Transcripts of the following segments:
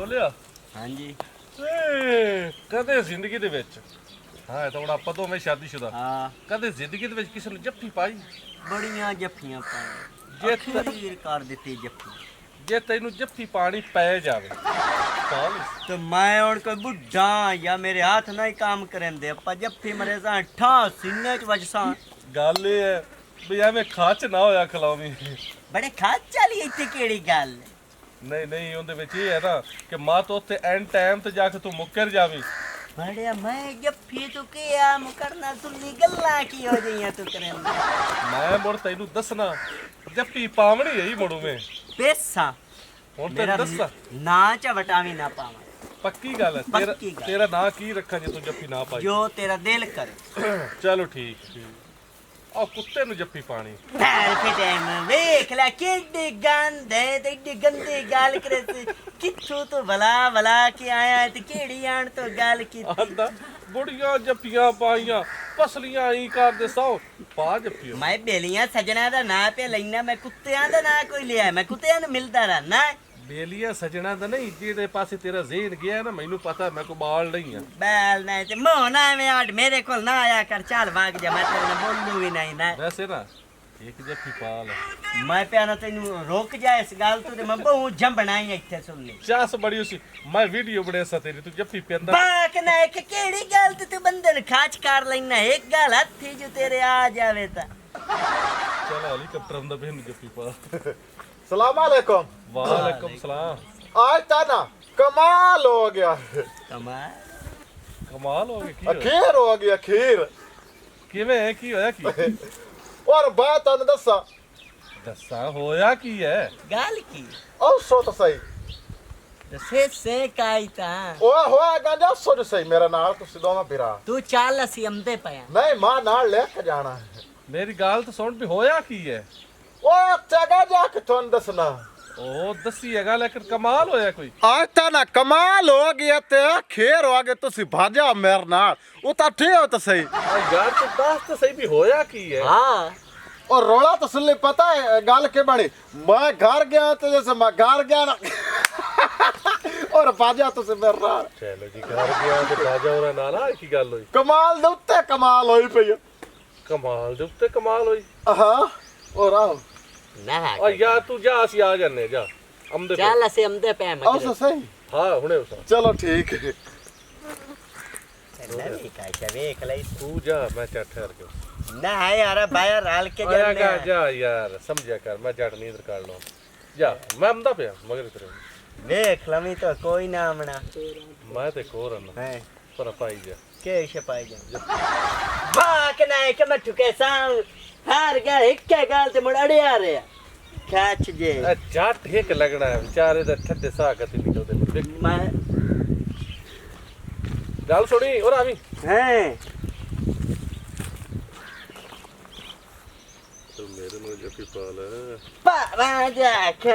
ਬੋਲਿਆ ਹਾਂਜੀ ਕਦੇ ਜ਼ਿੰਦਗੀ ਦੇ ਵਿੱਚ ਹਾਂ ਤਾਂ ਹੁਣ ਆਪਾਂ ਦੋਵੇਂ ਸ਼ਾਦੀशुदा ਹਾਂ ਕਦੇ ਜ਼ਿੰਦਗੀ ਦੇ ਵਿੱਚ ਕਿਸੇ ਨੂੰ ਜੱਫੀ ਪਾਈ ਬੜੀਆਂ ਜੱਫੀਆਂ ਪਾਈ ਜੇ ਤੀਰ ਕਰ ਦਿੱਤੀ ਜੱਫੀ ਜੇ ਤੈਨੂੰ ਜੱਫੀ ਪਾਣੀ ਪੈ ਜਾਵੇ ਪਾ ਲਈ ਤੇ ਮੈਂ ਹੁਣ ਕੋਈ ਬੁੱਢਾ ਜਾਂ ਮੇਰੇ ਹੱਥ ਨਾਲ ਹੀ ਕੰਮ ਕਰਨ ਦੇ ਆਪਾਂ ਜੱਫੀ ਮਰੇ ਸਾਂ ਠਾ ਸੀਨੇ ਚ ਵਜਸਾਂ ਗੱਲ ਇਹ ਹੈ ਵੀ ਐਵੇਂ ਖਾਚ ਨਾ ਹੋਇਆ ਖਲਾਵੀਂ ਬੜੇ ਖਾਚ ਚਾਲੀ ਇੱਥੇ ਕਿਹੜੀ ਗੱਲ ਨਹੀਂ ਉਹਦੇ ਵਿੱਚ ਇਹ ਹੈ ਨਾ ਕਿ ਮਾਂ ਤੋਂ ਉੱਥੇ ਐਂਡ ਟਾਈਮ ਤੇ ਜਾ ਕੇ ਤੂੰ ਮੁੱਕਰ ਜਾਵੀਂ ਬੜਿਆ ਮੈਂ ਜੱਫੀ ਤੂੰ ਕਿਹਾ ਮੁਕਰਨਾ ਸੁਣੀ ਗੱਲਾਂ ਕੀ ਹੋ ਗਈਆਂ ਤੂੰ ਕਰਨ ਮੈਂ ਮੁੜ ਤੈਨੂੰ ਦੱਸਣਾ ਜੱਫੀ ਪਾਵਣੀ ਹੈ ਮੁੜੂ ਮੈਂ ਪੈਸਾ ਹੁਣ ਤੈਨੂੰ ਦੱਸਾਂ ਨਾ ਝਵਟਾਵੀ ਨਾ ਪਾਵਾਂ ਪੱਕੀ ਗੱਲ ਹੈ ਪੱਕੀ ਗੱਲ। ਤੇਰਾ ਨਾਂ ਕੀ ਰੱਖਾਂ ਜੇ ਤੂੰ ਜੱਫੀ ਨਾ ਪਾਈ ਜੋ ਤੇਰਾ ਦਿਲ ਕਰੇ ਚਲੋ ਠੀਕ ਆ ਕੁੱਤੇ ਨੂੰ ਜੱਫੀ ਪਾਣੀ ਪੈਰ ਟਾਈਮ ਵੇਖ ਲੈ ਕਿੱਡੀ ਗੰਦ ਹੈ ਤੇ ਏਡੀ ਗੰਦੀ ਗੱਲ ਕਰੇ ਸੀ ਕਿੱਥੋਂ ਤੋਂ ਭਲਾ ਕੇ ਆਇਆ ਤੇ ਕਿਹੜੀ ਆਣ ਤੋਂ ਗੱਲ ਕੀਤੀ ਆਂਦਾ ਬੁੜੀਆਂ ਜੱਫੀਆਂ ਪਾਈਆਂ ਪਸਲੀਆਂ ਹੀ ਕਰਦੇ ਸੌ ਪਾ ਜੱਫੀ ਮੈਂ ਬੇਲੀਆਂ ਸਜਣਾ ਦਾ ਨਾਂ ਤੇ ਲੈਣਾ ਮੈਂ ਕੁੱਤਿਆਂ ਦਾ ਨਾਂ ਕੋਈ ਲਿਆ ਮੈਂ ਕੁੱਤਿਆਂ ਨੂੰ ਮਿਲਦਾ ਰਹਿਣਾ ਬੇਲੀਆ ਸਜਣਾ ਦਾ ਨਹੀਂ ਜਿਹੜੇ ਪਾਸੇ ਤੇਰਾ ਜ਼ੇਨ ਗਿਆ ਨਾ ਮੈਨੂੰ ਪਤਾ ਮੈਂ ਕੋ ਬਾਲ ਨਹੀਂ ਆ ਬੈਲ ਨਹੀਂ ਤੇ ਮੋਹ ਨਾ ਐਵੇਂ ਆੜ ਮੇਰੇ ਕੋਲ ਨਾ ਆਇਆ ਕਰ ਚੱਲ ਭਾਗ ਜਾ ਮੈਂ ਤੇਰੇ ਨਾਲ ਬੋਲੂ ਵੀ ਨਹੀਂ ਨਾ ਵੈਸੇ ਨਾ ਇੱਕ ਜੱਫੀ ਪਾ ਲੈ ਮੈਂ ਪਿਆਣਾ ਤੈਨੂੰ ਰੋਕ ਜਾ ਇਸ ਗੱਲ ਤੋਂ ਤੇ ਮੈਂ ਬਹੁਤ ਜੰਬਣਾ ਹੀ ਇੱਥੇ ਸੁਣ ਲਈ ਚਾਸ ਬੜੀ ਉਸੀ ਮੈਂ ਵੀਡੀਓ ਬੜੇ ਸਾ ਤੇਰੀ ਤੂੰ ਜੱਫੀ ਪੈਂਦਾ ਬਾਕ ਨਾ ਇੱਕ ਕਿਹੜੀ ਗੱਲ ਤੇ ਤੂੰ ਬੰਦੇ ਨੂੰ ਖਾਚ ਕਰ ਲੈਣਾ ਇੱਕ ਗੱਲ ਹੱਥੀ ਜੋ ਤੇਰੇ ਆ ਜਾਵੇ ਤਾਂ ਚਲ ਹੈਲੀਕਾਪਟਰ ਦਾ ਬਹਿਨ ਜੱਫੀ ਪਾ सलाम अलैकुम ਵਾਲੇਕੁਮ ਸਲਾਮ आज था ना कमाल हो गया ਕਮਾਲ ਕਮਾਲ ਹੋ ਗਿਆ ਕੀ ਹੋਇਆ खीर हो गया खीर ਕਿਵੇਂ ਹੈ ਕੀ ਹੋਇਆ ਕੀ और बात अन दसा ਦੱਸਾਂ ਹੋਇਆ ਕੀ ਹੈ ਗੱਲ ਕੀ और सो तो सही ਤੇ ਸੇ ਕਾਈ ਤਾਂ ओए होया गंजा सो जो सही मेरा नाल तुसी दोवें बिरा ਤੂੰ ਚੱਲ ਅਸੀਂ ਅੰਦੇ ਪਿਆ नहीं मां नाल लेके जाना है ਮੇਰੀ ਗੱਲ ਤਾਂ ਸੁਣ ਵੀ ਹੋਇਆ ਕੀ ਹੈ ओ जगह जाके तुम दसना ਉਹ ਦੱਸੀ ਹੈਗਾ ਲੇਕਿਨ ਕਮਾਲ ਹੋਇਆ ਕੋਈ आज था ना कमाल हो गया ते खीर हो गया तुसी भाजा मेरे नाल ओ ता ठीक हो तो सही ਯਾਰ ਤੂੰ ਦੱਸ ਤਾਂ ਸਹੀ ਵੀ ਹੋਇਆ ਕੀ ਹੈ ਹਾਂ और रोला तो सुन ले पता है गल के बड़ी मैं घर गया तो जैसे मैं घर गया ना और भाजा तुसी मेरे नाल ਚਲੋ ਜੀ ਘਰ ਗਿਆ ਤੇ ਰਾਜਾ ਹੋਰਾਂ ਨਾਲ ਆ ਕੀ ਗੱਲ ਹੋਈ कमाल दे उत्ते कमाल होई पई ਕਮਾਲ ਦੇ ਉੱਤੇ ਕਮਾਲ ਹੋਈ हां और आओ ਨਾ ਆ ਯਾਰ ਤੂੰ ਜਾ ਅਸੀਂ ਆ ਜੰਨੇ ਜਾ ਅੰਦੇ ਚੱਲ ਅਸੀਂ ਅੰਦੇ ਪਿਆ आओ तो सही ਹਾਂ ਹੁਣੇ ਉਸਾ चलो ठीक है ਨਵੀਂ ਕਾਇ ਵੇਖ ਲੈ ਤੂੰ ਜਾ ਮੈਂ ਚੱਟ ਠਹਿਰ ਕੇ ਨਾ ਯਾਰ ਬਾਹਰ ਰਲ ਕੇ ਆਇਆ ਜਾਂਦੇ ਗਾ ਜਾ ਯਾਰ ਸਮਝਿਆ ਕਰ ਮੈਂ ਜੱਟ ਨੀਂਦਰ ਕਰ ਲਵਾਂ ਜਾ ਮੈਂ ਅੰਦਾ ਪਿਆ ਮਗਰ ਤੇਰੇ ਵੇਖ ਲਵੀਂ ਤਾਂ ਕੋਈ ਨਾ ਆਮਣਾ ਮੈਂ ਤੇ ਕੋਰਨ ਹੈ ਪਰ ਪਾਈ ਜਾ ਕੇ ਛਪਾਈ ਜਾ ਬਾਕ ਨਾ ਇੱਕ ਮੈਂ ਠੁਕੇ ਸਾਂ ਹਾਰ ਗਿਆ ਇੱਕ ਗੱਲ ਤੇ ਮੁੜ ਅੜਿਆ ਰਿਹਾ ਖੱਚ ਜੇ ਇਹ ਜੱਟ ਇੱਕ ਲੱਗਣਾ ਹੈ ਵਿਚਾਰੇ ਦਾ ਠੱਡੇ ਸਾਹ ਕਤੀ ਨਿਕਲਦੇ ਨੇ ਦੇਖ ਮੈਂ ਗੱਲ ਸੁਣੀ ਔਰ ਆਵੀਂ ਹੈ ਤੂੰ ਮੇਰੇ ਨੂੰ ਜੱਫੀ ਪਾ ਲੈ ਪਾਵਾ ਜਾ ਕੇ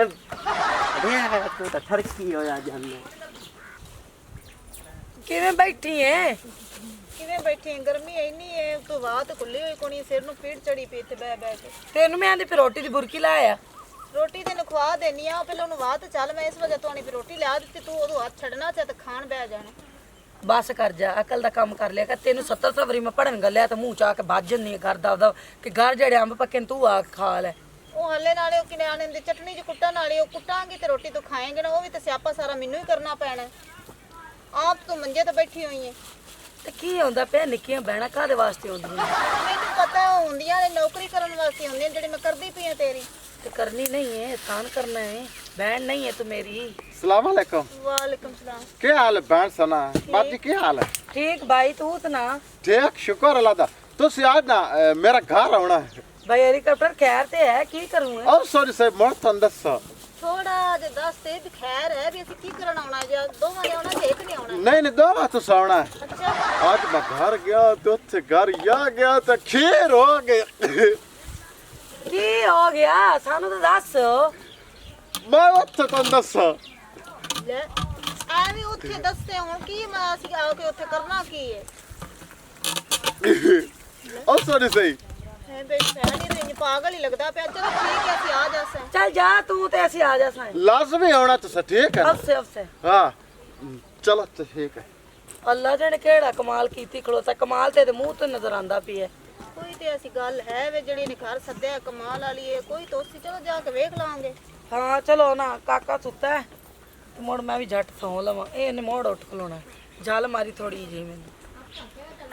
ਰਿਹਾ ਤੂੰ ਤਾਂ ਠਰਕੀ ਹੋਇਆ ਜਾਂਦਾ ਕਿਵੇਂ ਬੈਠੀ ਏ ਕਿਵੇਂ ਬੈਠੀ ਆਂ? ਗਰਮੀ ਇੰਨੀ ਹੈ ਤੋਂ ਬਾਤ ਖੁੱਲੀ ਹੋਈ ਕੋਣੀ ਸਿਰ ਨੂੰ ਪੀੜ ਚੜੀ ਪਈ ਤੇ ਬਹਿ ਬਹਿ ਕੇ ਤੈਨੂੰ ਮੈਂ ਆਂਦੀ ਫਿਰ ਰੋਟੀ ਦੀ ਬੁਰਕੀ ਲਾਇਆ ਰੋਟੀ ਤੈਨੂੰ ਖਵਾ ਦੇਣੀ ਆ ਪਹਿਲਾਂ ਉਹਨੂੰ ਬਾਤ ਚੱਲ ਮੈਂ ਇਸ ਵਜ੍ਹਾ ਤੋਂ ਆਣੀ ਫਿਰ ਰੋਟੀ ਲਿਆ ਦਿੱਤੀ ਤੂੰ ਉਦੋਂ ਹੱਥ ਛੱਡਣਾ ਚਾਹ ਤੇ ਖਾਣ ਬਹਿ ਜਾਣਾ ਬਸ ਕਰ ਜਾ ਅਕਲ ਦਾ ਕੰਮ ਕਰ ਲਿਆ ਕਰ ਤੈਨੂੰ 70 ਸਵਰੀ ਮੈਂ ਪੜਨ ਗੱਲਿਆ ਤਾਂ ਮੂੰਹ ਚਾ ਕੇ ਵੱਜ ਨਹੀਂ ਕਰਦਾ ਉਹਦਾ ਕਿ ਘਰ ਜਿਹੜੇ ਅੰਬ ਪੱਕੇ ਨੇ ਤੂੰ ਆ ਖਾ ਲੈ ਉਹ ਹੱਲੇ ਨਾਲੇ ਉਹ ਕਿਨਾਣੇ ਦੀ ਚਟਣੀ ਚ ਕੁੱਟਣ ਵਾਲੀ ਉਹ ਕੁੱਟਾਂਗੀ ਤੇ ਰੋਟੀ ਤੂੰ ਖਾਏਂਗੇ ਨਾ ਉਹ ਵੀ ਤੇ ਸਿਆਪਾ ਸਾਰਾ ਮੈਨੂੰ ਹੀ ਕਰਨਾ ਪੈਣਾ ਆਪ ਤੂੰ ਮੰਜੇ ਤੇ ਬੈਠੀ ਹੋਈ ਹੈ ਤੇ ਕੀ ਹੁੰਦਾ ਪਿਆ ਨਿੱਕੀਆਂ ਬਹਿਣਾ ਕਾਦੇ ਵਾਸਤੇ ਹੁੰਦੀਆਂ ਮੈਨੂੰ ਪਤਾ ਉਹ ਹੁੰਦੀਆਂ ਨੇ ਨੌਕਰੀ ਕਰਨ ਵਾਸਤੇ ਹੁੰਦੀਆਂ ਜਿਹੜੀ ਮੈਂ ਕਰਦੀ ਪਈ ਆ ਤੇਰੀ ਤੇ ਕਰਨੀ ਨਹੀਂ ਹੈ ਤਾਨ ਕਰਨਾ है बहन नहीं है तू मेरी सलाम अलैकुम ਵਾਲੇਕੁਮ ਸਲਾਮ क्या हाल है बहन सना बाजी क्या हाल है ठीक भाई तू सुना ठीक शुक्र अल्लाह दा तुसी आज ना मेरा घर आना है भाई हेलीकॉप्टर खैर ते है की करूंगा और सॉरी से मोर तन दसो ਥੋੜਾ ਜਿਹਾ ਦੱਸ ਤੇ ਵੀ ਖੈਰ ਹੈ ਵੀ ਅਸੀਂ ਕੀ ਕਰਨ ਆਉਣਾ ਜਾਂ ਦੋਵਾਂ ਨੇ ਆਉਣਾ ਤੇ ਇੱਕ ਨੇ ਆਉਣਾ नहीं नहीं दो बात तो आना है ਅੱਛਾ आज मैं घर गया तो उत्थे घर या गया तो खीर हो गई की हो गया सानू तो दस मैं उत्थे तन दसो ਲੈ ਐਵੇਂ ਉੱਥੇ ਦੱਸੇ ਹੁਣ ਕੀ ਮੈਂ ਅਸੀਂ ਆ ਕੇ ਉੱਥੇ ਕਰਨਾ ਕੀ ਹੈ और सॉरी से ਹੈ ਬਈ ਫੈਣੀ ਰਹੀ ਪਾਗਲ ਹੀ ਲੱਗਦਾ ਪਿਆ। ਚਲੋ ਠੀਕ ਹੈ ਅਸੀਂ ਆ ਜਾਸਾਂ। ਚੱਲ ਜਾ ਤੂੰ ਤੇ ਅਸੀਂ ਆ ਜਾਸਾਂ। लाजमी होना तो ठीक है। ਅਫਸੇ ਅਫਸੇ हाँ चलो तो ठीक है। ਅੱਲਾ ਜਣੇ ਕਿਹੜਾ ਕਮਾਲ ਕੀਤੀ ਖਲੋਤਾ, ਕਮਾਲ ਤੇ ਮੂੰਹ ਤੋਂ ਨਜ਼ਰ ਆਂਦਾ ਪਈ ਹੈ। ਕੋਈ ਤੇ ਐਸੀ ਗੱਲ ਹੈ ਵੇ ਜਿਹੜੀ ਨੇ ਘਰ ਸੱਦਿਆ ਕਮਾਲ ਵਾਲੀ ਹੈ, ਕੋਈ ਤੋਸੀ ਚਲੋ ਜਾ ਕੇ ਵੇਖ ਲਾਂਗੇ। ਹਾਂ ਚਲੋ ਨਾ, ਕਾਕਾ ਸੁੱਤਾ ਹੈ ਤੇ ਮੁੜ ਮੈਂ ਵੀ ਝੱਟ ਸੌਂ ਲਵਾਂ। ਇਹਨੇ ਮੋੜ ਉੱਠ ਖਲੋਣਾ, ਜਲ ਮਾਰੀ ਥੋੜੀ ਜਿਹੀ ਮੈਨੂੰ।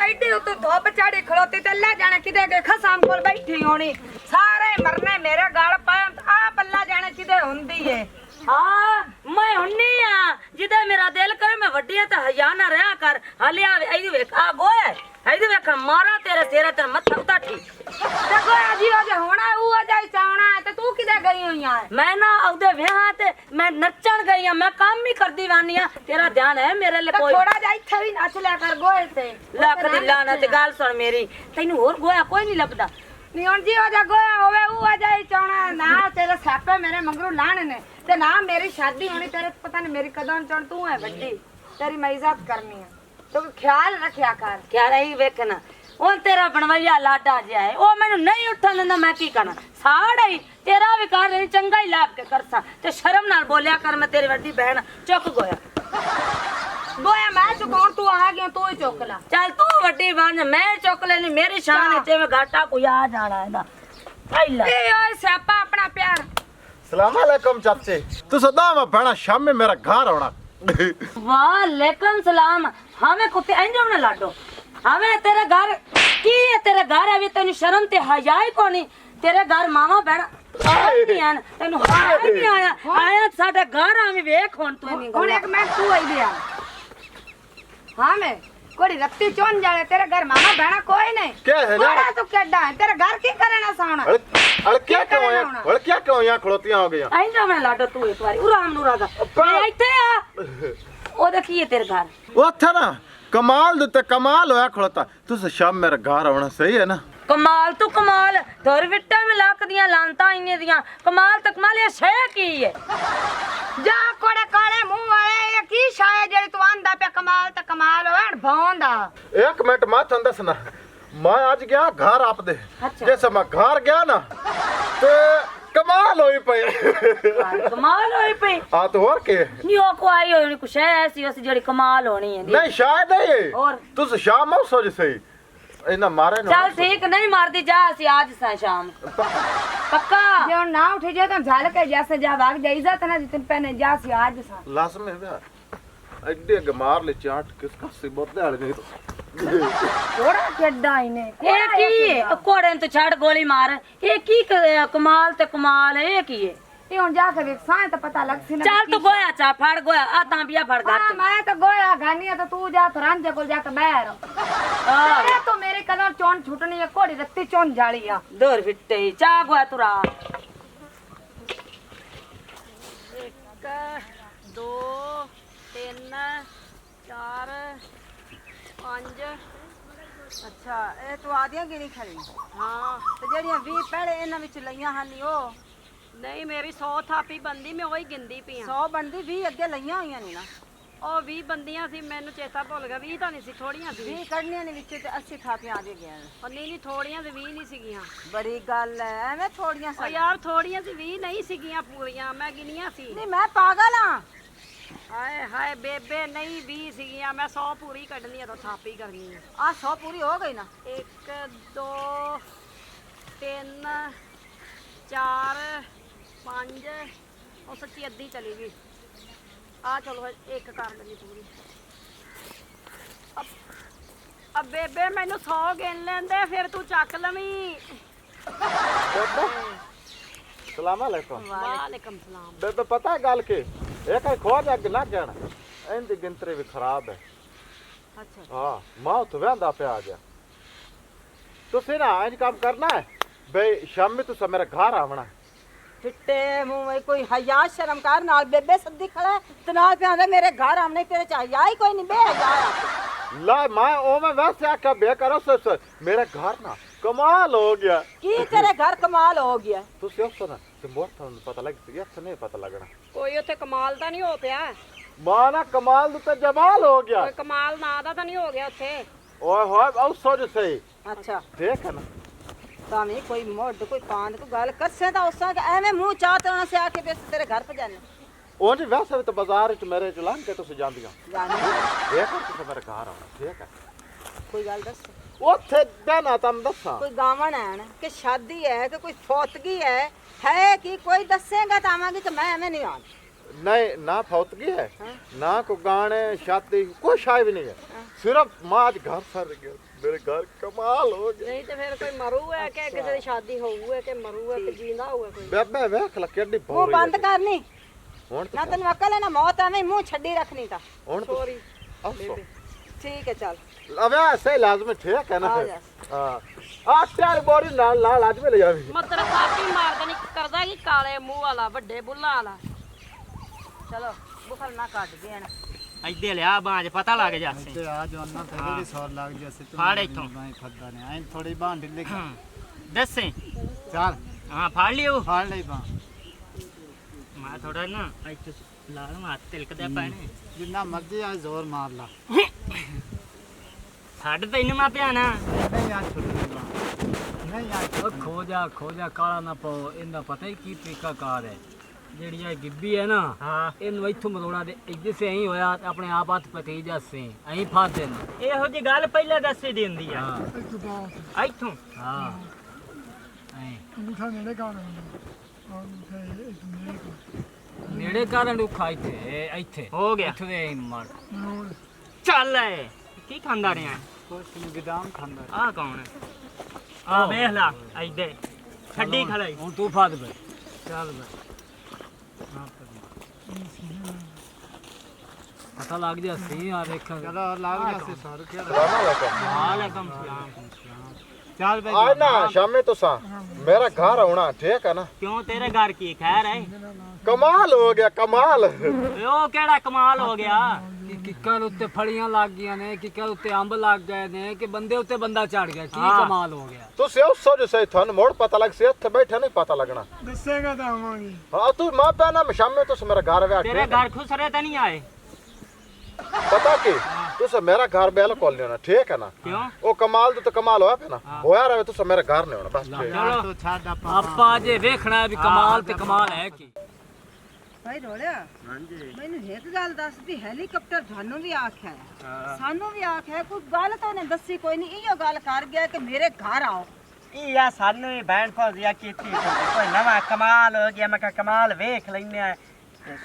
ਐਡੇ ਉੱਤੇ ਧੁੱਪ ਚੜੀ ਖਲੋਤੀ ਤੇ ਅੱਲਾ ਜਾਣੇ ਕਿਤੇ ਗਏ ਖਸਾਮ ਕੋਲ ਬੈਠੀ ਹੋਣੀ, ਸਾਰੇ ਮਰਨੇ ਮੇਰੇ ਗਲ ਪਏ ਆ ਪੱਲਾ ਜਾਣੇ ਕਿਤੇ ਹੁੰਦੀ ਏ। ਹਾਂ ਮੈਂ ਹੁੰਨੀ ਆ ਜਿਹਦੇ ਮੇਰਾ ਦਿਲ ਕਰੇ ਮੈਂ ਵੱਡੀ ਤੇ ਹਯਾ ਨਾ ਰਿਹਾ ਕਰ। ਹਲਿਆ ਇਹਦੀ ਵੇਖ ਆ ਗੋਏ, ਇਹਦੀ ਵੇਖ ਮਾਰਾ ਤੇਰੇ ਸਿਰੇ ਤੇ ਮੱਥਾ ਉਤਾਠੀ ਤੇ ਕੋਈ ਅਜੀ ਉਹ ਜੇ ਹੋਣਾ ਉਹ ਅਜਾਈ ਚਾਉਣਾ ਤੇ ਤੂੰ ਕਿਤੇ ਗਈ ਹੋਈ ਆ? ਮੈਂ ਨਾ ਉਹਦੇ ਵਿਆਹ ਤੇ ਮੈਂ ਨੱਚਣ ਗਈ ਆ, ਮੈਂ ਕੰਮ ਹੀ ਕਰਦੀ ਵਾਨੀ ਆ। ਤੇਰਾ ਧਿਆਨ ਹੈ ਮੇਰੇ ਲਈ ਤੇ ਕੋਈ? ਥੋੜਾ ਜਿਹਾ ਇੱਥੇ ਵੀ ਨੱਚ ਲਿਆ ਕਰ ਗੋਏ ਤੇ। ਲੱਖ ਦੀ ਲਾਨਤ, ਗੱਲ ਸੁਣ ਮੇਰੀ, ਤੈਨੂੰ ਹੋਰ ਗੋਇਆ ਕੋਈ ਨਹੀਂ ਲੱਭਦਾ। ਨੀ ਹੁਣ ਜੀ ਉਹ ਜਾ ਗੋਇਆ ਹੋਵੇ ਉਹ ਅਜਾਈ ਚਾਉਣਾ ਨਾ, ਤੇਰੇ ਸਾਪੇ ਮੇਰੇ ਮੰਗਰੂ ਲਾਣ ਨੇ ਤੇ ਨਾ ਮੇਰੀ ਸ਼ਾਦੀ ਹੋਣੀ। ਤੇਰੇ ਪਤਾ ਨਹੀਂ ਮੇਰੀ ਕਦੋਂ ਚਣ, ਤੂੰ ਹੈ ਵੱਡੀ, ਤੇਰੀ ਮੈਂ ਇੱਜ਼ਤ ਕਰਨੀ ਆ, ਤੂੰ ਖਿਆਲ ਰੱਖਿਆ ਕਰ। ਕਿਆ ਰਹੀ ਵੇਖਣਾ ਹੁਣ ਤੇਰਾ ਬਣਵਈਆ ਲਾਡਾ ਜਿਹਾ ਹੈ, ਉਹ ਮੈਨੂੰ ਨਹੀਂ ਉੱਠਣ ਦਿੰਦਾ, ਮੈਂ ਕੀ ਕਰਾਂ? ਸਾੜਾ ਹੀ ਤੇਰਾ ਵੀ ਕਰ ਰਹੀ, ਚੰਗਾ ਹੀ ਲਾਭ ਕੇ ਕਰਸਾਂ ਤੇ ਸ਼ਰਮ ਨਾਲ ਬੋਲਿਆ ਕਰ। ਮੈਂ ਤੇਰੀ ਵੱਡੀ ਭੈਣ, ਚੁੱਕ ਗੋਇਆ। ਗੋਇਆ ਮੈਂ ਚੁਕਾਉਣ, ਤੂੰ ਆ ਗਿਆ ਤੂੰ ਹੀ ਚੁੱਕ ਲਾ। ਚੱਲ ਤੂੰ ਵੱਡੀ ਬਣ, ਮੈਂ ਚੁੱਕ ਲੈਣੀ, ਮੇਰੀ ਸ਼ਾਨ ਹੈ। ਤੇ ਮੈਂ ਘਾਟਾ ਕੋਈ ਆ ਜਾਣਾ ਇਹਦਾ ਆਈਲਾ। ਇਹ ਓਏ ਸਿਆਪਾ ਆਪਣਾ ਪਿਆਰ। सलाम अलैकुम चाचे। तू सदा मैं बहना शाम में मेरा घर आना। वालेकुम सलाम। हमें कुत्ते इंजो में लाडो, हमें तेरे घर की है? तेरे घर है भी तेन शर्म ते हया ही कोनी। तेरे घर मामा बहन तेन नहीं आया आया साडे घर आवे वेख हुन तू नहीं ਹੁਣ ਇੱਕ ਮੈਂ ਤੂੰ ਆਈ ਦਿਆ। ਹਾਂ ਮੈਂ कोड़ी रत्ती चोन जाले, तेरे घर मामा बहना कोई नहीं। क्या है ना? कोड़ा तू केडा है, तेरे घर की करना साउना? अरे क्या क्यों यहाँ खड़ोतियां हो गई? इंजो में लाडो तू एक बारी उराम नूरा दा मैं इथे आ ओदा की है तेरे घर? वो था ना कमाल देते, कमाल होया खड़ोता। तू शाम मेरा घर आना सही है ना? कमाल तू कमाल, धर विट्टा में लाख दियां लानता आईने दियां। कमाल तक कमाल ये शय की है? जा कोड़े काले मुंह वाले, ये की शाय जेड़ी तू आंदा पे कमाल ते कमाल होवे भौंदा। एक मिनट मां चंदा सुना, मैं आज गया घर आप दे। अच्छा। जैसे मैं घर गया ना तो कमाल होई पे। कमाल होई पे? हाँ तो और के नहीं हो को आई होनी कुछ है ऐसी ऐसी जेड़ी कमाल होनी है। नहीं शायद है ये। और तू शाम हो सो सही इना मारे ना। चल ठीक, नहीं मारती जा, ਅਸੀਂ आज सा शाम पक्का। जे ना उठे जे तो झाल के जैसे जा भाग जा, इज्जत ना जितन पहने जा सी आज सा। लाजमी है एडे गमार ले चाट किसका सिबत दे गई तो कोड़ा केडा इने ये की है? कोड़े तो छड़ गोली मार, ये की कमाल ते कमाल है ये की है? ये हुन जा के देख साए तो पता लग सी ना। चल तू गोया चा फाड़ गोया आ तांबिया फाड़ हां घर मैं तो गोया गानी तो तू जा तो रांझे को जाके बैर। अरे तो मेरे कदम चोन छूटनी है, कोड़ी रत्ती चोन जाली आ। दूर फिट्टे चा गोया तुरा 1 2 3 4 5। ਅੱਛਾ ਇਹ ਤੂੰ ਆਦੀਆਂ ਗਿਣੀ ਖੜੀ? ਹਾਂ ਤੇ ਜਿਹੜੀਆਂ 20 ਪਹਿਲੇ ਇਹਨਾਂ ਵਿੱਚ ਲਈਆਂ ਹਨ ਉਹ ਨਹੀਂ ਮੇਰੀ 100 ਥਾਪੀ ਬੰਦੀ, ਮੈਂ ਉਹੀ ਗਿੰਦੀ ਪਈ 100 ਬਣਦੀ 20 ਅੱਗੇ ਲਈਆਂ ਹੋਈਆਂ ਨੇ ਨਾ। ਉਹ 20 ਬੰਦੀਆਂ ਸੀ, ਮੈਨੂੰ ਚੇਤਾ ਭੁੱਲ ਗਿਆ। 20 ਤਾਂ ਨਹੀਂ ਸੀ, ਥੋੜੀਆਂ ਸੀ। 20 ਕੱਢਣੀਆਂ ਨੇ ਵਿੱਚ ਤੇ 80 ਥਾਪੀਆਂ ਆ ਗਈਆਂ ਨੇ। ਉਹ ਨਹੀਂ ਥੋੜੀਆਂ ਤੇ 20 ਨਹੀਂ ਸੀਗੀਆਂ। ਬੜੀ ਗੱਲ ਐ, ਐਵੇਂ ਥੋੜੀਆਂ ਉਹ ਸਨ। ਯਾਰ ਥੋੜੀਆਂ ਸੀ, 20 ਨਹੀਂ ਸੀਗੀਆਂ ਪੂਰੀਆਂ, ਮੈਂ ਗਿਣੀਆਂ ਸੀ। ਨਹੀਂ ਮੈਂ ਪਾਗਲ ਆ। ਹਾਏ ਹਾਏ ਬੇਬੇ, ਨਹੀਂ 20 ਸੀਗੀਆਂ, ਮੈਂ 100 ਪੂਰੀ ਕੱਢਣੀ ਆ ਤਾਂ ਥਾਪੀ ਕਰਨੀ ਆ। ਆ 100 ਪੂਰੀ ਹੋ ਗਈ ਨਾ। 1 2 3 4 5 ਉਹ ਸੱਚੀ ਅੱਧੀ ਚਲੀ ਗਈ। ਆ ਚਲੋ ਇੱਕ ਕਰ ਲੈਣੀ ਪੂਰੀ। ਅਬ ਬੇਬੇ ਮੈਨੂੰ 100 ਗਿਣ ਲੈਂਦੇ, ਫਿਰ ਤੂੰ ਚੱਕ ਲਵੀਂ। सलाम अलैकुम। वालेकुम सलाम। बेबे पता है गल के एक है खो जा ना जाना इंदी गिनतरी भी खराब है। ਅੱਛਾ हाँ मां तो वेंदा पे आ गया। तुसी ना इंज काम करना है बई शामी तुसा मेरे घर आवना। ਫਿੱਟੇ ਮੂੰਹ ਵਿੱਚ ਕੋਈ ਹਯਾ ਸ਼ਰਮ ਕਰ, ਨਾਲ ਬੇਬੇ ਸੱਦੀ ਖੜਾ ਹੈ ਤੇ ਨਾਲ ਪਿਆਂਦਾ ਮੇਰੇ ਘਰ ਆਉਣੇ ਤੇਰੇ ਚ ਹਯਾ ਹੀ ਕੋਈ ਨਹੀਂ ਬੇ ਹਯਾ। ला मैं ओ मैं वैसे आका बे करो सो मेरे घर ना कमाल हो गया। ਕੀ ਤੇਰੇ ਘਰ ਕਮਾਲ ਹੋ ਗਿਆ? तुसी अब सुना ते मोर थां पता लग गया से नहीं पता लगना। ਕੋਈ ਉੱਥੇ ਕਮਾਲ ਤਾਂ ਨਹੀਂ ਹੋ ਪਿਆ? मां ना कमाल तो जमाल हो गया। ਕੋਈ ਕਮਾਲ ਨਾਂ ਦਾ ਤਾਂ ਨਹੀਂ ਹੋ ਗਿਆ ਉੱਥੇ? ओए होए औ सोच सही ਅੱਛਾ देख ना तावी कोई मोड कोई पांद कोई गल करसे ता उसा के एवें मुंह चातना से आके बेस तेरे घर पे जाने ਉਂਝ ਵੈਸੇ ਤਾਂ ਬਾਜ਼ਾਰ ਚ ਮੇਰੇ ਚ ਲੰਘ ਕੇ ਤੁਸੀਂ ਜਾਂਦੀਆਂ जाने ਦੇਖ ਤੁਸੀਂ ਮੇਰੇ ਘਰ ਆਉਣਾ ਠੀਕ ਹੈ कोई गल दस ਉੱਥੇ ਬਹਿਣਾ ਤੁਹਾਨੂੰ ਦੱਸਾਂ कोई गावन है ना कि शादी है कि कोई फौतगी है कि कोई दसेगा तो आवांगी तो मैं एवें नहीं आन नहीं ना फौतगी है ना को गाने शादी कोई शाय भी नहीं है सिर्फ माँ आज घर सर गया मेरे घर कमाल हो गया ਨਹੀਂ ਤੇ ਫਿਰ ਕੋਈ ਮਰੂ ਹੈ ਕਿ ਕਿਸੇ ਦੀ ਸ਼ਾਦੀ ਹੋਊ ਹੈ ਕਿ ਮਰੂ ਹੈ ਕਿ ਜੀਂਦਾ ਹੋਊ ਕੋਈ बेबे वेख ला केडी मुंह भौरी बंद करनी हुन ना तेन अकल है ना मौत आवे मुंह छड्डी रखनी ता हुन सॉरी असो ठीक है चल अब ऐसे लाजमी ठीक है ना आ जा हां आ चार बोरी नाल नाल आज में ले जावी ਮਤਲਬ ਸਾਪੀ ਮਾਰਦਾ ਨਹੀਂ ਕਰਦਾ ਕਿ ਕਾਲੇ ਮੂੰਹ ਵਾਲਾ ਵੱਡੇ ਬੁੱਲਾਂ ਵਾਲਾ चलो बुखल ना काट गए ना ਇੱਦੇ ਲਿਆ ਬਾਂਝ ਪਤਾ ਲੱਗ ਜਾਸੇ ਤੇ ਆ ਜਵਾਨਾ ਤੇ ਵੀ ਸੌਰ ਲੱਗ ਜਾਸੇ ਤੂੰ ਫੜ ਇੱਥੋਂ। ਮੈਂ ਖੱਦਾ ਨੇ ਐਂ ਥੋੜੀ ਬਾਂਹ ਢਿੱਲੇ ਦੱਸੇ ਚੱਲ ਹਾਂ ਫੜ ਲਿਓ ਫੜ ਲਈ ਬਾਂਹ ਮੈਂ ਥੋੜਾ ਨਾ ਇੱਥੇ ਲਾਲ ਮਾਤ ਤਿਲਕਦਾ ਪੈਣੇ ਜਿੰਨਾ ਮਰਜ਼ੀ ਆ ਜ਼ੋਰ ਮਾਰ ਲਾ ਛੱਡ ਤੈਨੂੰ ਮੈਂ ਪਿਆਣਾ ਨਹੀਂ ਆ ਛੁੱਟੀ ਬਾਂਹ ਨਹੀਂ ਆ ਉਹ ਖੋ ਜਾ ਕਾਲਾ ਨਾ ਪਾਓ ਇਹਦਾ ਪਤਾ ਹੀ ਕੀ ਤਰੀਕਾ ਕਾਰ ਹੈ ਜਿਹੜੀ ਇਹ ਗਿੱਬੀ ਹੈ ਨਾ ਹਾਂ ਇਹਨੂੰ ਇੱਥੋਂ ਮਰੋੜਾ ਦੇ ਇੱਥੇ ਸੇ ਐਂ ਹੋਇਆ ਤੇ ਆਪਣੇ ਆਪ ਹੱਥ ਪਤੀ ਜਾਸੇ ਐਂ ਫਾਸ ਦੇਣ ਇਹੋ ਜੀ ਗੱਲ ਪਹਿਲਾਂ ਦੱਸੇ ਦੀ ਹੁੰਦੀ ਆ ਹਾਂ ਇੱਥੋਂ ਹਾਂ ਐਂ ਨੇੜੇ ਕਾਰਨ ਉਖਾ ਇੱਥੇ ਹੋ ਗਿਆ ਇੱਥੇ ਦੇ ਮਰ ਚੱਲ ਏ ਕੀ ਖਾਂਦਾ ਰਿਹਾ ਕੁਛ ਨਹੀਂ ਬਦਾਮ ਖਾਂਦਾ ਆਹ ਕੌਣ ਆ ਵੇਖ ਲਾ ਇੱਦੇ ਛੱਡੀ ਖਲਾਈ ਹੁਣ ਤੂੰ ਫਾਦ ਬੈ ਚੱਲ ਬੈ ਪਤਾ ਲੱਗ ਜਾ ਸੀ ਆ ਦੇਖਾਂ ਚਲੋ ਲੱਗ ਜਾਸੇ ਸੌਰ ਕੇ ਵਾਲੇਕਮ ਸਲਾਮ ਚੱਲ ਬਈ आज ना शामे तो सा मेरा घर आना ठीक है ना ਕਿਉਂ ਤੇਰੇ ਘਰ ਕੀ ਖੈਰ ਹੈ कमाल हो गया कमाल ਉਹ ਕਿਹੜਾ ਕਮਾਲ ਹੋ ਗਿਆ ਕਿ ਕਿੱਕਰ ਉੱਤੇ ਫੜੀਆਂ ਲੱਗ ਗਈਆਂ ਨੇ ਕਿੱਕਰ ਉੱਤੇ ਅੰਬ ਲੱਗ ਗਏ ਨੇ ਕਿ ਬੰਦੇ ਉੱਤੇ ਬੰਦਾ ਚੜ ਗਿਆ ਕੀ ਹਾਂ। ਕਮਾਲ ਹੋ ਗਿਆ ਤੁਸੀਂ ਉਸ ਸੋਜ ਸੇ ਤੁਹਾਨੂੰ ਮੋੜ ਪਤਾ ਲੱਗ ਸੇ ਇੱਥੇ ਬੈਠੇ ਨਹੀਂ ਪਤਾ ਲੱਗਣਾ ਦੱਸੇਗਾ ਤਾਂ ਆਵਾਂਗੇ ਹਾਂ ਤੂੰ ਮਾਂ ਪੈਣਾ ਸ਼ਾਮੇ ਤੁਸੀਂ ਮੇਰਾ ਘਰ ਵੇ ਤੇਰੇ ਘਰ ਖੁਸਰੇ ਤਾਂ ਨਹੀਂ ਆਏ पता की तुसे मेरा घर बिल्कुल नहीं होना ठीक है ना ਕਿਉਂ वो कमाल तो कमाल होया पे ना होया रहे तुसे मेरा घर नहीं होना बस ठीक ਚਲੋ ਤੂੰ ਛੱਡ ਆਪਾਂ ਆਪਾਂ ਜੇ ਵੇਖਣਾ ਵੀ ਕਮਾਲ ਤੇ ਕਮਾਲ ਹੈ ਕੀ भाई रोलिया ਹਾਂਜੀ ਮੈਨੂੰ ਇੱਕ ਗੱਲ ਦੱਸ ਵੀ ਹੈਲੀਕਾਪਟਰ ਤੁਹਾਨੂੰ ਵੀ ਆਖਿਆ ਹੈ ਸਾਨੂੰ ਵੀ ਆਖਿਆ ਹੈ ਕੋਈ ਗੱਲ ਤਾਂ ਉਹਨੇ ਦੱਸੀ ਕੋਈ ਨਹੀਂ ਇਹੋ ਗੱਲ ਕਰ ਗਿਆ ਕਿ ਮੇਰੇ ਘਰ ਆਓ ਇਹ ਆ ਸਾਨੂੰ ਵੀ ਬੈਣ ਫੌਜੀਆ ਕੀਤੀ ਕੋਈ ਨਵਾਂ ਕਮਾਲ ਹੋ ਗਿਆ ਮੈਂ ਕਿਹਾ ਕਮਾਲ ਵੇਖ ਲੈਨੇ ਆ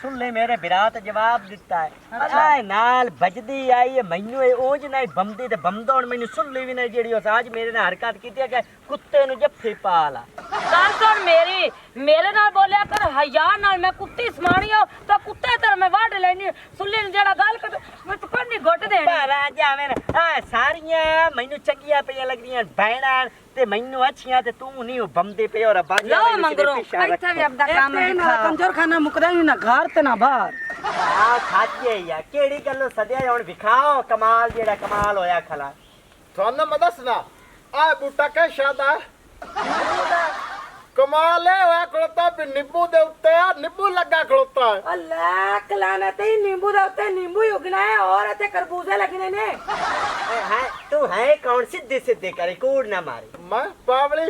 ਸੁਣ ਲੈ ਮੇਰੇ ਬਿਰਾਤ ਜਵਾਬ ਦਿੱਤਾ ਹੈ ਆਏ ਨਾਲ ਵੱਜਦੀ ਆਈ ਹੈ ਮੈਨੂੰ ਇਹ ਉਂਝ ਨਹੀਂ ਬੰਦੀ ਤੇ ਬੰਦੋਣ ਮੈਨੂੰ ਸੁਣ ਲਈ ਵੀ ਨਹੀਂ ਜਿਹੜੀ ਉਸ ਅੱਜ ਮੇਰੇ ਨਾਲ ਹਰਕਤ ਕੀਤੀ ਹੈ ਕਿ ਕੁੱਤੇ ਨੂੰ ਜੱਫੀ ਪਾ ਲਾ ਗੱਲ ਸੁਣ ਮੇਰੀ ਮੇਰੇ ਨਾਲ ਬੋਲਿਆ ਕਰ ਹਯਾ ਨਾਲ ਮੈਂ ਕੁੱਤੀ ਸਮਾਣੀ ਹਾਂ ਤਾਂ ਕੁੱਤੇ ਤਰ ਮੈਂ ਵਾਢ ਲੈਣੀ ਸੁੱਲੇ ਨੂੰ ਜਿਹੜਾ ਗੱਲ ਕਰ ਮੈਂ ਤੂੰ ਕੰਨੀ ਘੁੱਟ ਦੇਣੀ ਭਾਰਾ ਜਾਵੇਂ ਆ ਸਾਰੀਆਂ ਮੈਨੂੰ ਚੰਗੀਆਂ ਪਈਆਂ ਲੱਗਦੀਆਂ ਭੈਣਾਂ ਤੇ ਮੈਨੂੰ ਅੱਛੀਆਂ ਤੇ ਤੂੰ ਨਹੀਂ ਉਹ ਬੰਦੇ ਪਏ ਔਰ ਬਾਜਾ ਲਓ ਮੰਗਰੋ ਇੱਥੇ ਵੀ ਆਪਦਾ ਕੰਮ ਦਿਖਾ ਕੰਜਰਖਾਨਾ ਮੁਕਦਾ ਹੀ ਨਾ ਘਰ ਤੇ ਨਾ ਬਾਹਰ ਆ ਖਾਜੇ ਯਾ ਕਿਹੜੀ ਗੱਲੋਂ ਸਦਿਆ ਹੁਣ ਵਿਖਾਓ ਕਮਾਲ ਜਿਹੜਾ ਕਮਾਲ ਹੋਇਆ ਖਲਾ थाने मैं दसना आ बूटा के शादा कमाल है होया खड़ोता भी नींबू दे उत्ते नींबू लगा खड़ोता है ਅੱਲਾ ਕਲਾਨਾ ਤੇ नींबू ਦੇ ਉੱਤੇ नींबू ਹੀ ਉਗਣਾ ਹੈ ਔਰ ਇੱਥੇ ਖਰਬੂਜ਼ੇ ਲੱਗਣੇ ਨੇ है तू है कौन सीधे सीधे करे कूड़ ना मारे मैं पावली